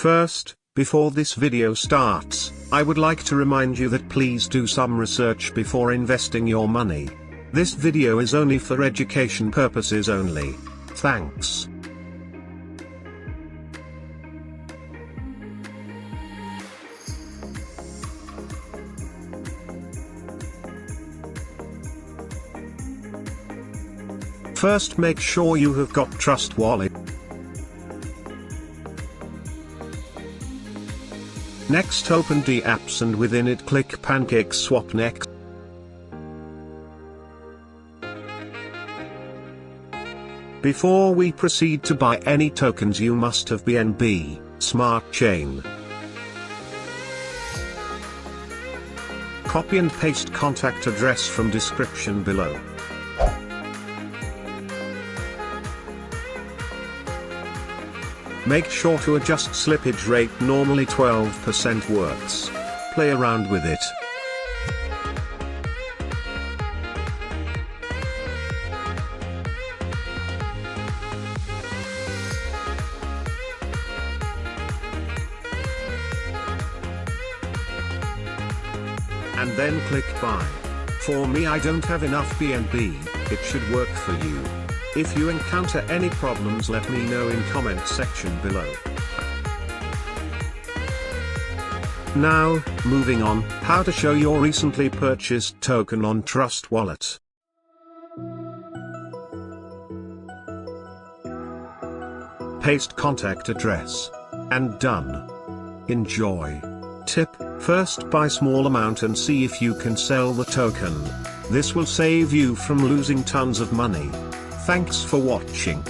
First, before this video starts, I would like to remind you that please do some research before investing your money. This video is only for education purposes only. Thanks. First, make sure you have got Trust Wallet. Next, open the apps and within it click pancakeswap next. Before we proceed to buy any tokens, you must have BNB Smart Chain. Copy and paste contact address from description below. Make sure to adjust slippage rate, normally 12% works. Play around with it. And then click buy. For me, I don't have enough BNB, it should work for you. If you encounter any problems, let me know in comment section below. Now, moving on, how to show your recently purchased token on Trust Wallet. Paste contact address. And done. Enjoy. Tip: first buy small amount and see if you can sell the token. This will save you from losing tons of money. Thanks for watching.